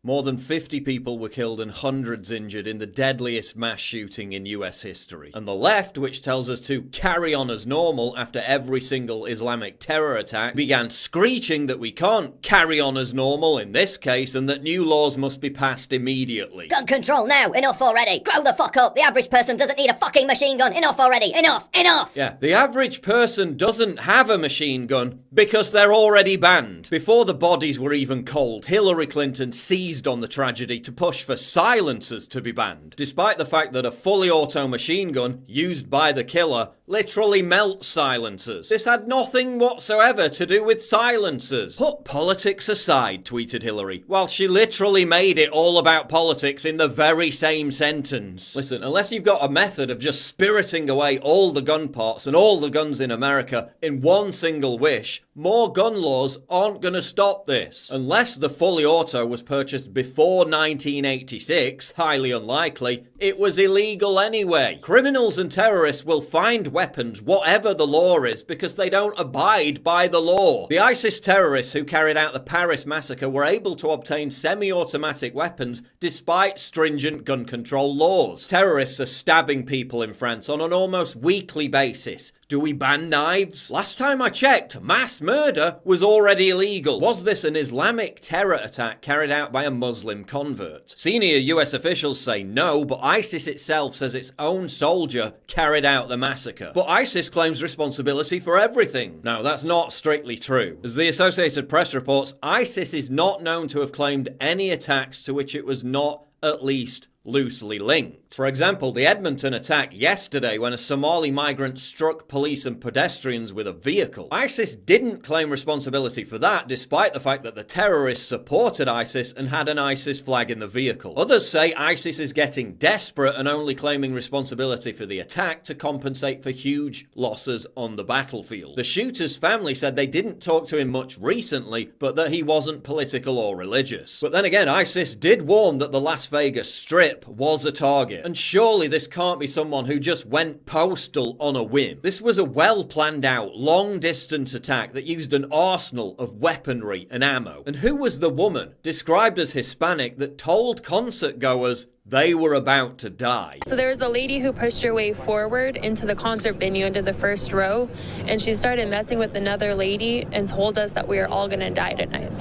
More than 50 people were killed and hundreds injured in the deadliest mass shooting in US history. And the left, which tells us to carry on as normal after every single Islamic terror attack, began screeching that we can't carry on as normal in this case and that new laws must be passed immediately. Gun control now! Enough already! Grow the fuck up! The average person doesn't need a fucking machine gun! Enough already! Enough! Enough! Yeah, the average person doesn't have a machine gun because they're already banned. Before the bodies were even cold, Hillary Clinton seized on the tragedy to push for silencers to be banned, despite the fact that a fully auto machine gun used by the killer literally melts silencers. This had nothing whatsoever to do with silencers. Put politics aside, tweeted Hillary, while she literally made it all about politics in the very same sentence. Listen, unless you've got a method of just spiriting away all the gun parts and all the guns in America in one single wish, more gun laws aren't gonna stop this. Unless the fully auto was purchased before 1986, highly unlikely, it was illegal anyway. Criminals and terrorists will find weapons whatever the law is because they don't abide by the law. The ISIS terrorists who carried out the Paris massacre were able to obtain semi-automatic weapons despite stringent gun control laws. Terrorists are stabbing people in France on an almost weekly basis. Do we ban knives? Last time I checked, mass murder was already illegal. Was this an Islamic terror attack carried out by a Muslim convert? Senior US officials say no, but ISIS itself says its own soldier carried out the massacre. But ISIS claims responsibility for everything. Now, that's not strictly true. As the Associated Press reports, ISIS is not known to have claimed any attacks to which it was not at least loosely linked. For example, the Edmonton attack yesterday when a Somali migrant struck police and pedestrians with a vehicle. ISIS didn't claim responsibility for that, despite the fact that the terrorists supported ISIS and had an ISIS flag in the vehicle. Others say ISIS is getting desperate and only claiming responsibility for the attack to compensate for huge losses on the battlefield. The shooter's family said they didn't talk to him much recently, but that he wasn't political or religious. But then again, ISIS did warn that the Las Vegas Strip was a target. And surely this can't be someone who just went postal on a whim. This was a well planned out, long distance attack that used an arsenal of weaponry and ammo. And who was the woman, described as Hispanic, that told concert goers they were about to die? So there was a lady who pushed her way forward into the concert venue, into the first row, and she started messing with another lady and told us that we are all gonna die tonight.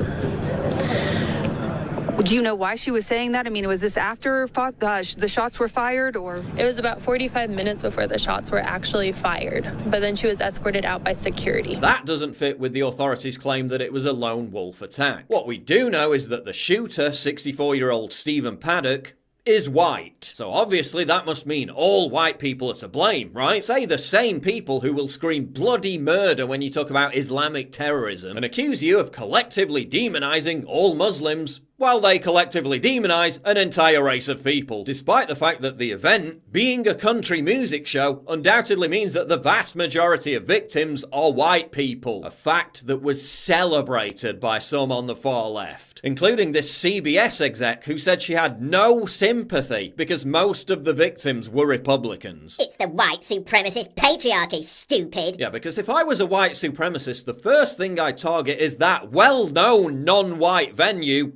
Do you know why she was saying that? I mean, was this after the shots were fired, or? It was about 45 minutes before the shots were actually fired, but then she was escorted out by security. That doesn't fit with the authorities' claim that it was a lone wolf attack. What we do know is that the shooter, 64-year-old Stephen Paddock, is white. So obviously that must mean all white people are to blame, right? Say the same people who will scream bloody murder when you talk about Islamic terrorism and accuse you of collectively demonizing all Muslims while they collectively demonize an entire race of people, despite the fact that the event, being a country music show, undoubtedly means that the vast majority of victims are white people, a fact that was celebrated by some on the far left, including this CBS exec who said she had no sympathy because most of the victims were Republicans. It's the white supremacist patriarchy, stupid! Yeah, because if I was a white supremacist, the first thing I'd target is that well-known non-white venue,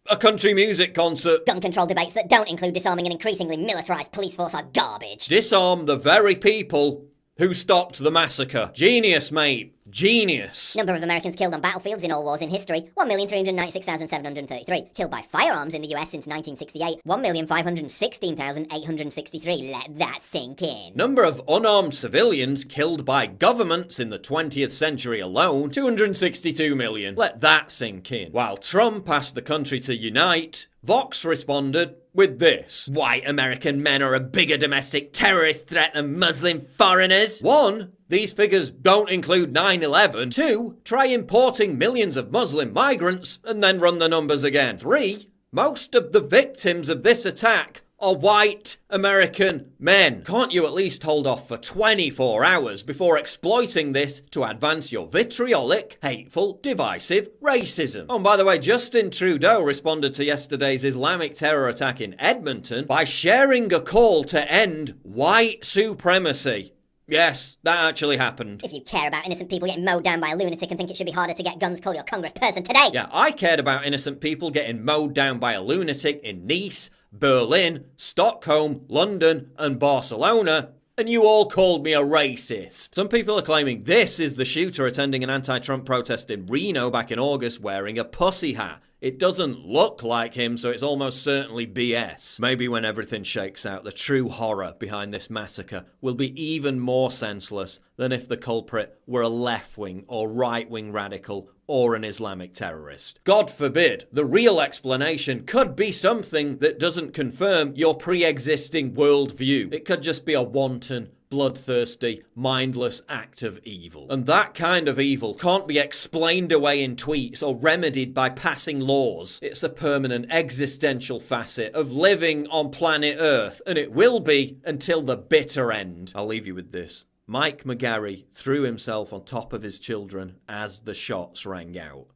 a country music concert. Gun control debates that don't include disarming an increasingly militarized police force are garbage. Disarm the very people who stopped the massacre. Genius, mate. Genius. Number of Americans killed on battlefields in all wars in history, 1,396,733. Killed by firearms in the US since 1968, 1,516,863. Let that sink in. Number of unarmed civilians killed by governments in the 20th century alone, 262 million. Let that sink in. While Trump asked the country to unite, Vox responded with this: white American men are a bigger domestic terrorist threat than Muslim foreigners. 1. These figures don't include 9/11. 2. Try importing millions of Muslim migrants and then run the numbers again. 3. Most of the victims of this attack are white American men. Can't you at least hold off for 24 hours before exploiting this to advance your vitriolic, hateful, divisive racism? Oh, and by the way, Justin Trudeau responded to yesterday's Islamic terror attack in Edmonton by sharing a call to end white supremacy. Yes, that actually happened. If you care about innocent people getting mowed down by a lunatic and think it should be harder to get guns, call your congressperson today. Yeah, I cared about innocent people getting mowed down by a lunatic in Nice, Berlin, Stockholm, London, and Barcelona, and you all called me a racist. Some people are claiming this is the shooter attending an anti-Trump protest in Reno back in August wearing a pussy hat. It doesn't look like him, so it's almost certainly BS. Maybe when everything shakes out, the true horror behind this massacre will be even more senseless than if the culprit were a left-wing or right-wing radical or an Islamic terrorist. God forbid, the real explanation could be something that doesn't confirm your pre-existing worldview. It could just be a wanton, bloodthirsty, mindless act of evil. And that kind of evil can't be explained away in tweets or remedied by passing laws. It's a permanent existential facet of living on planet Earth, and it will be until the bitter end. I'll leave you with this. Mike McGarry threw himself on top of his children as the shots rang out.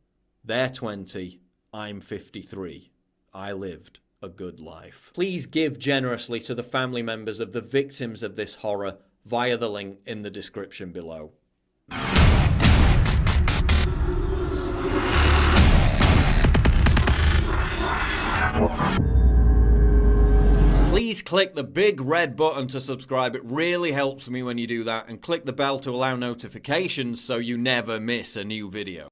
They're 20, I'm 53. I lived a good life. Please give generously to the family members of the victims of this horror via the link in the description below. Please click the big red button to subscribe. It really helps me when you do that, and click the bell to allow notifications so you never miss a new video.